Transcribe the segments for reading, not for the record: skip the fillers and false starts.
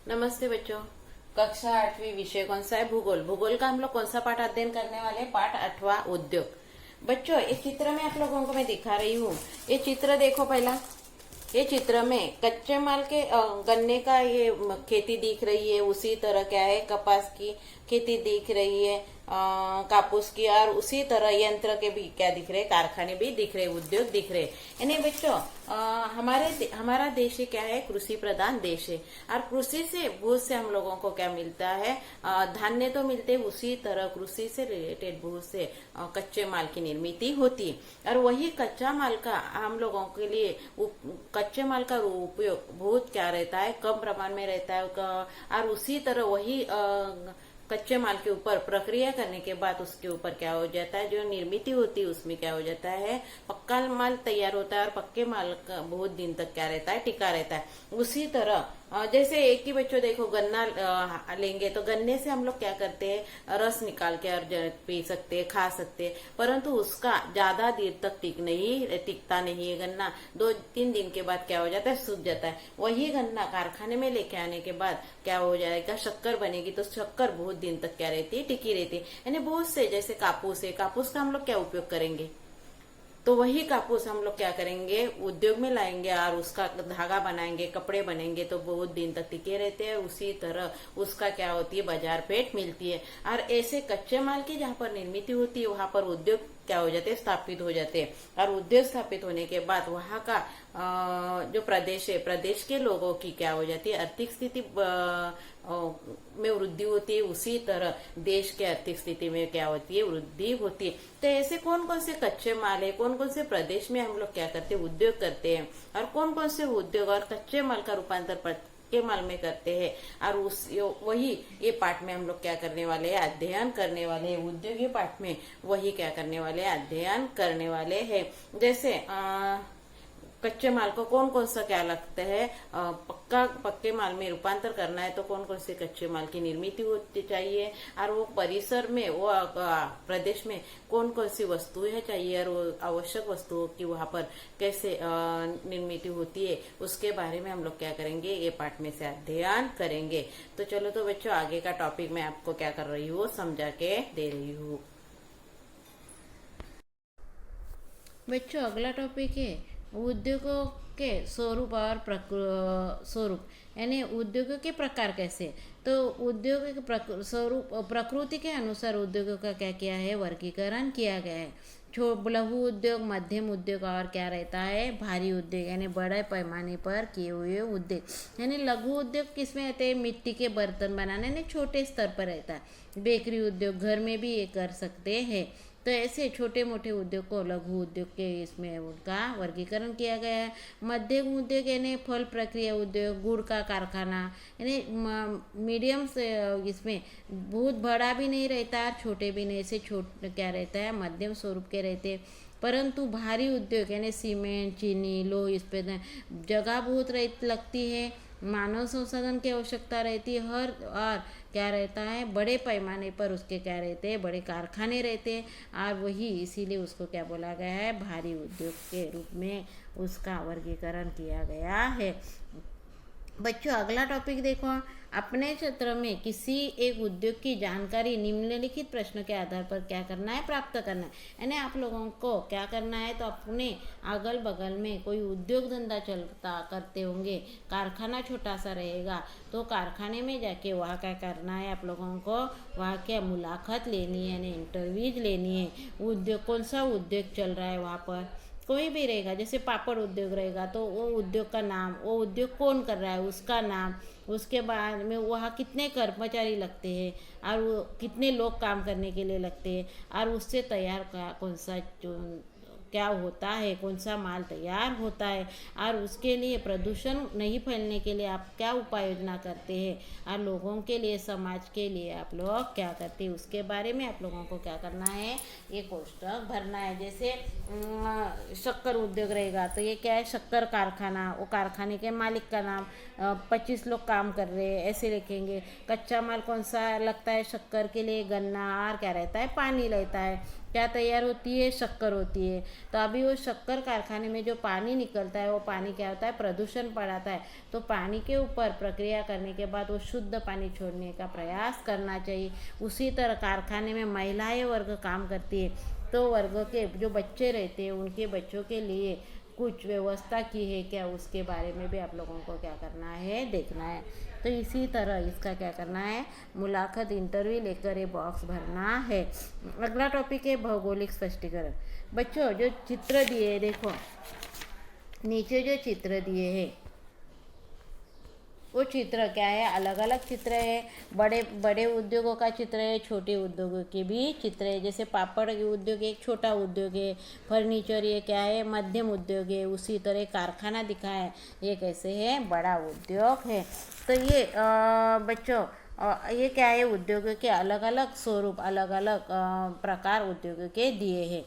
नमस्ते बच्चों। कक्षा 8वीं विषय कौन सा है? भूगोल। भूगोल का हम लोग कौन सा पाठ अध्ययन करने वाले हैं? पाठ 8वां उद्योग। बच्चों, इस चित्र में आप लोगों को मैं दिखा रही हूँ। ये चित्र देखो पहला। ये चित्र में कच्चे माल के गन्ने का ये खेती दिख रही है। उसी तरह क्या है, कपास की खेती दिख रही है, कापूस की, और उसी तरह यंत्र के भी क्या दिख रहे, कारखाने भी दिख रहे, उद्योग दिख रहे। यानी बच्चों, हमारा देश क्या है, कृषि प्रधान देश है। और कृषि से बहुत से हम लोगों को क्या मिलता है, धान्य तो मिलते हैं, उसी तरह कृषि से रिलेटेड बहुत से कच्चे माल की निर्मित होती है। और वही कच्चा माल का हम लोगों के लिए कच्चे माल का उपयोग बहुत क्या रहता है, कम प्रमाण में रहता है। और उसी तरह वही कच्चे माल के ऊपर प्रक्रिया करने के बाद उसके ऊपर क्या हो जाता है, जो निर्मित होती है उसमें क्या हो जाता है, पक्का माल तैयार होता है। और पक्के माल का बहुत दिन तक क्या रहता है, टिका रहता है। उसी तरह जैसे एक ही बच्चों देखो, गन्ना लेंगे तो गन्ने से हम लोग क्या करते हैं, रस निकाल के और पी सकते हैं, खा सकते हैं। परंतु उसका ज्यादा देर तक टिकता नहीं है। गन्ना 2-3 दिन के बाद क्या हो जाता है, सूख जाता है। वही गन्ना कारखाने में लेके आने के बाद क्या हो जाएगा, शक्कर बनेगी। तो शक्कर बहुत दिन तक क्या रहती है, टिकी रहती है। यानी बहुत से, जैसे कापूस है, कापूस का हम लोग क्या उपयोग करेंगे, तो वही कापूस हम लोग क्या करेंगे, उद्योग में लाएंगे और उसका धागा बनाएंगे, कपड़े बनेंगे, तो बहुत दिन तक टिके रहते हैं। उसी तरह उसका क्या होती है, बाजार पेट मिलती है। और ऐसे कच्चे माल की जहाँ पर निर्मित होती है वहां पर उद्योग क्या हो जाते हैं, स्थापित हो जाते हैं। और उद्योग स्थापित होने के बाद वहां का जो प्रदेश है, प्रदेश के लोगों की क्या हो जाती है, आर्थिक स्थिति में वृद्धि होती है। उसी तरह देश के आर्थिक स्थिति में क्या होती है, वृद्धि होती है। तो ऐसे कौन कौन से कच्चे माल है, कौन कौन से प्रदेश में हम लोग क्या करते हैं, उद्योग करते हैं। और कौन कौन से उद्योग और कच्चे माल का रूपांतर के माल में करते हैं। और वही ये पाठ में हम लोग क्या करने वाले हैं, अध्ययन करने वाले हैं। उद्योग ये पाठ में वही क्या करने वाले हैं, अध्ययन करने वाले हैं। जैसे कच्चे माल को कौन कौन सा क्या लगता है, पक्के माल में रूपांतर करना है तो कौन कौन से कच्चे माल की निर्मित होती चाहिए। और वो परिसर में, वो प्रदेश में कौन कौन सी वस्तुएं चाहिए, और वो आवश्यक वस्तुओं की वहां पर कैसे निर्मित होती है, उसके बारे में हम लोग क्या करेंगे, ये पाठ में से अध्ययन करेंगे। तो चलो तो बच्चों, आगे का टॉपिक मैं आपको क्या कर रही हूँ, समझा के दे रही हूँ। बच्चों, अगला टॉपिक है उद्योगों के स्वरूप और स्वरूप, यानी उद्योगों के प्रकार कैसे। तो उद्योग के स्वरूप, प्रकृति के अनुसार उद्योगों का क्या किया है, वर्गीकरण किया गया है। लघु उद्योग, मध्यम उद्योग और क्या रहता है, भारी उद्योग, यानी बड़े पैमाने पर किए हुए उद्योग। यानी लघु उद्योग किसमें रहते हैं, मिट्टी के बर्तन बनाने, यानी छोटे स्तर पर रहता है। बेकरी उद्योग, घर में भी ये कर सकते हैं। तो ऐसे छोटे मोटे उद्योग को लघु उद्योग के इसमें उनका वर्गीकरण किया गया है। मध्यम उद्योग यानी फल प्रक्रिया उद्योग, गुड़ का कारखाना, यानी मीडियम से, इसमें बहुत बड़ा भी नहीं रहता और छोटे भी नहीं, ऐसे क्या रहता है, मध्यम स्वरूप के रहते हैं। परंतु भारी उद्योग यानी सीमेंट, चीनी, लोह, इस पे जगह बहुत लगती है, मानव संसाधन की आवश्यकता रहती है, हर और क्या रहता है, बड़े पैमाने पर उसके क्या रहते हैं, बड़े कारखाने रहते हैं। और वही इसीलिए उसको क्या बोला गया है, भारी उद्योग के रूप में उसका वर्गीकरण किया गया है। बच्चों, अगला टॉपिक देखो, अपने क्षेत्र में किसी एक उद्योग की जानकारी निम्नलिखित प्रश्नों के आधार पर क्या करना है, प्राप्त करना है। यानी आप लोगों को क्या करना है, तो अपने अगल बगल में कोई उद्योग धंधा चलता करते होंगे, कारखाना छोटा सा रहेगा, तो कारखाने में जाके वहाँ क्या करना है, आप लोगों को वहाँ क्या मुलाकात लेनी है, यानी इंटरव्यूज लेनी है। उद्योग, कौन सा उद्योग चल रहा है वहाँ पर, कोई भी रहेगा, जैसे पापड़ उद्योग रहेगा तो वो उद्योग का नाम, वो उद्योग कौन कर रहा है उसका नाम, उसके बाद में वहाँ कितने कर्मचारी लगते हैं और वो कितने लोग काम करने के लिए लगते हैं, और उससे तैयार का कौन सा क्या होता है, कौन सा माल तैयार होता है, और उसके लिए प्रदूषण नहीं फैलने के लिए आप क्या उपाय योजना करते हैं, और लोगों के लिए, समाज के लिए आप लोग क्या करते हैं, उसके बारे में आप लोगों को क्या करना है, ये कोष्टक भरना है। जैसे शक्कर उद्योग रहेगा तो ये क्या है, शक्कर कारखाना, वो कारखाने के मालिक का नाम, 25 लोग काम कर रहे हैं, ऐसे लिखेंगे। कच्चा माल कौन सा लगता है शक्कर के लिए, गन्ना, और क्या रहता है, पानी रहता है। क्या तैयार होती है? शक्कर होती है। तो अभी वो शक्कर कारखाने में जो पानी निकलता है वो पानी क्या होता है? प्रदूषण बढ़ाता है। तो पानी के ऊपर प्रक्रिया करने के बाद वो शुद्ध पानी छोड़ने का प्रयास करना चाहिए। उसी तरह कारखाने में महिलाएं वर्ग काम करती है, तो वर्ग के जो बच्चे रहते हैं उनके बच्चों के लिए कुछ व्यवस्था की है क्या, उसके बारे में भी आप लोगों को क्या करना है? देखना है। तो इसी तरह इसका क्या करना है? मुलाकात इंटरव्यू लेकर ये बॉक्स भरना है। अगला टॉपिक है भौगोलिक स्पष्टीकरण। बच्चों जो चित्र दिए देखो, नीचे जो चित्र दिए हैं वो चित्र क्या है? अलग अलग चित्र है। बड़े बड़े उद्योगों का चित्र है, छोटे उद्योगों के भी चित्र है। जैसे पापड़ उद्योग एक छोटा उद्योग है, फर्नीचर ये क्या है? मध्यम उद्योग है। उसी तरह कारखाना दिखा है, ये कैसे है? बड़ा उद्योग है। तो ये बच्चों ये क्या है? उद्योगों के अलग अलग स्वरूप, अलग अलग प्रकार उद्योगों के दिए हैं।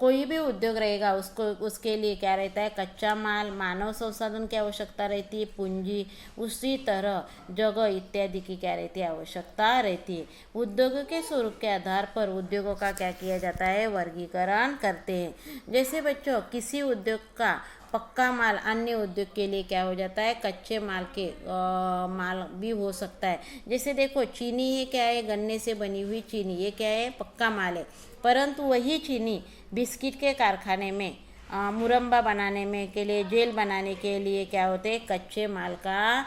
कोई भी उद्योग रहेगा उसको उसके लिए क्या रहता है? कच्चा माल, मानव संसाधन की आवश्यकता रहती है, पूंजी, उसी तरह जगह इत्यादि की क्या रहती है? आवश्यकता रहती है। उद्योगों के स्वरूप के आधार पर उद्योगों का क्या किया जाता है? वर्गीकरण करते हैं। जैसे बच्चों किसी उद्योग का पक्का माल अन्य उद्योग के लिए क्या हो जाता है? कच्चे माल के माल भी हो सकता है। जैसे देखो चीनी, ये क्या है? गन्ने से बनी हुई चीनी, ये क्या है? पक्का माल है। परंतु वही चीनी बिस्किट के कारखाने में मुरब्बा बनाने में के लिए, जेल बनाने के लिए क्या होते हैं? कच्चे माल का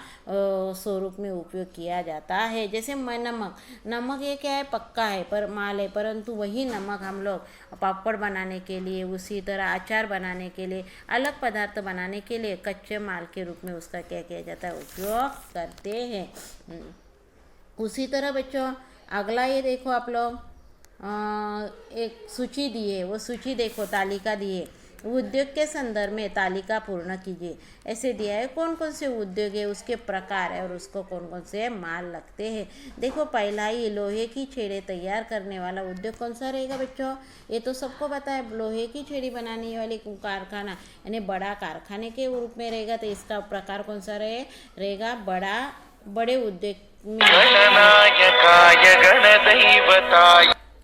स्वरूप में उपयोग किया जाता है। जैसे नमक, नमक ये क्या है? पक्का है पर माल है, परंतु वही नमक हम लोग पापड़ बनाने के लिए, उसी तरह अचार बनाने के लिए, अलग पदार्थ बनाने के लिए कच्चे माल के रूप में उसका क्या किया जाता है? उपयोग करते हैं। उसी तरह बच्चों अगला ये देखो आप लोग, एक सूची दी है, वो सूची देखो, तालिका दी है। उद्योग के संदर्भ में तालिका पूर्ण कीजिए। ऐसे दिया है कौन कौन से उद्योग है, उसके प्रकार है और उसको कौन कौन से माल लगते हैं। देखो पहला ही लोहे की छेड़े तैयार करने वाला उद्योग कौन सा रहेगा बच्चों? ये तो सबको पता है, लोहे की छेड़ी बनाने वाली कारखाना यानी बड़ा कारखाने के रूप में रहेगा। तो इसका प्रकार कौन सा रहेगा? बड़े उद्योग में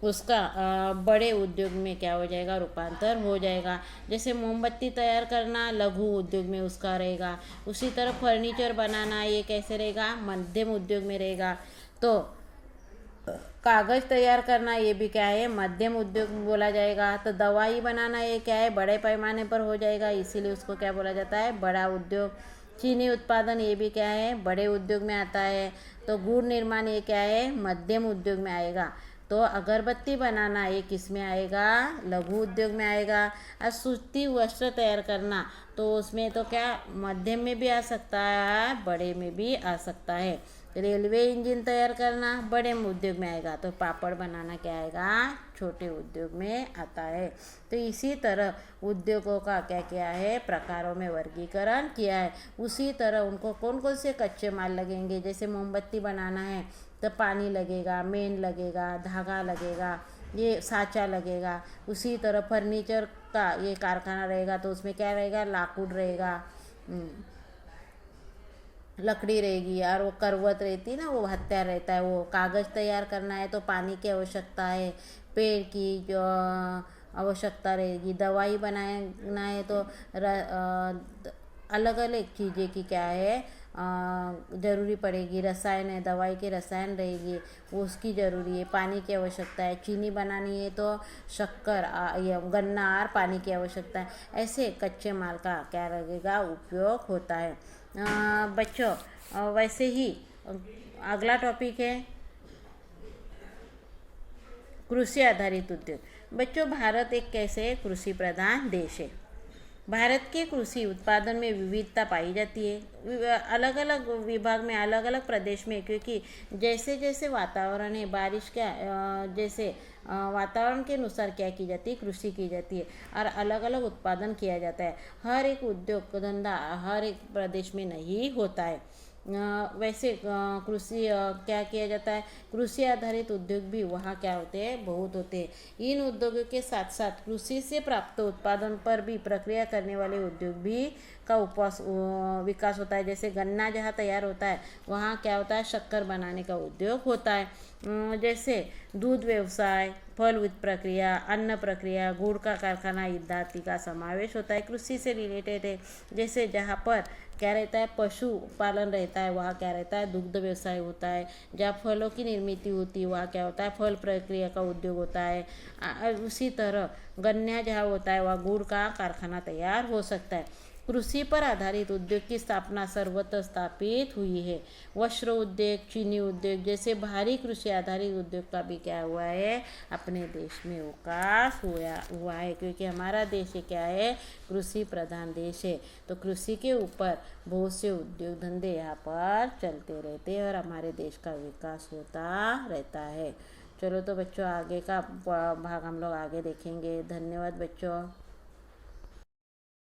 उसका बड़े उद्योग में क्या हो जाएगा? रूपांतर हो जाएगा। जैसे मोमबत्ती तैयार करना लघु उद्योग में उसका रहेगा। उसी तरह फर्नीचर बनाना ये कैसे रहेगा? मध्यम उद्योग में रहेगा। तो कागज़ तैयार करना ये भी क्या है? मध्यम उद्योग बोला जाएगा। तो दवाई बनाना ये क्या है? बड़े पैमाने पर हो जाएगा, इसीलिए उसको क्या बोला जाता है? बड़ा उद्योग। चीनी उत्पादन ये भी क्या है? बड़े उद्योग में आता है। तो गुड़ निर्माण ये क्या है? मध्यम उद्योग में आएगा। तो अगरबत्ती बनाना ये किस में आएगा? लघु उद्योग में आएगा। और सूती वस्त्र तैयार करना तो उसमें तो क्या मध्यम में भी आ सकता है, बड़े में भी आ सकता है। रेलवे इंजन तैयार करना बड़े उद्योग में आएगा। तो पापड़ बनाना क्या आएगा? छोटे उद्योग में आता है। तो इसी तरह उद्योगों का क्या किया है? प्रकारों में वर्गीकरण किया है। उसी तरह उनको कौन कौन से कच्चे माल लगेंगे? जैसे मोमबत्ती बनाना है तो पानी लगेगा, मेन लगेगा, धागा लगेगा, ये साँचा लगेगा। उसी तरह फर्नीचर का ये कारखाना रहेगा तो उसमें क्या रहेगा? लाकूड रहेगा, लकड़ी रहेगी, और वो करवत रहती है ना, वो हथियार रहता है। वो कागज़ तैयार करना है तो पानी की आवश्यकता है, पेड़ की जो आवश्यकता रहेगी। दवाई बनाना है तो अलग अलग चीज़ें की क्या है? ज़रूरी पड़ेगी। रसायन है, दवाई के रसायन रहेगी, वो उसकी ज़रूरी है। पानी की आवश्यकता है। चीनी बनानी है तो शक्कर या गन्ना और पानी की आवश्यकता है। ऐसे कच्चे माल का क्या लगेगा? उपयोग होता है। बच्चों वैसे ही अगला टॉपिक है कृषि आधारित उद्योग। बच्चों भारत एक कैसे कृषि प्रधान देश है। भारत के कृषि उत्पादन में विविधता पाई जाती है, अलग अलग विभाग में, अलग अलग प्रदेश में, क्योंकि जैसे जैसे वातावरण है, बारिश का जैसे वातावरण के अनुसार क्या की जाती है? कृषि की जाती है और अलग अलग उत्पादन किया जाता है। हर एक उद्योग धंधा हर एक प्रदेश में नहीं होता है। वैसे कृषि क्या किया जाता है, कृषि आधारित उद्योग भी वहाँ क्या होते हैं, बहुत होते हैं। इन उद्योगों के साथ साथ कृषि से प्राप्त उत्पादन पर भी प्रक्रिया करने वाले उद्योग भी का विकास होता है। जैसे गन्ना जहाँ तैयार होता है वहाँ क्या होता है, शक्कर बनाने का उद्योग होता है। जैसे दूध व्यवसाय, फल प्रक्रिया, अन्न प्रक्रिया, गुड़ का कारखाना इत्यादि का समावेश होता है, कृषि से रिलेटेड है। जैसे जहाँ पर क्या रहता है, पशु पालन रहता है वहाँ क्या रहता है, दुग्ध व्यवसाय होता है। जहाँ फलों की निर्मित होती है वहाँ क्या होता है, फल प्रक्रिया का उद्योग होता है। उसी तरह गन्ना जहाँ होता है वहाँ गुड़ का कारखाना तैयार हो सकता है। कृषि पर आधारित उद्योग की स्थापना सर्वत्र स्थापित हुई है। वस्त्र उद्योग, चीनी उद्योग जैसे भारी कृषि आधारित उद्योग का भी क्या हुआ है, अपने देश में विकास हुआ है, क्योंकि हमारा देश क्या है, कृषि प्रधान देश है। तो कृषि के ऊपर बहुत से उद्योग धंधे यहाँ पर चलते रहते हैं और हमारे देश का विकास होता रहता है। चलो तो बच्चों, आगे का भाग हम लोग आगे देखेंगे। धन्यवाद बच्चों।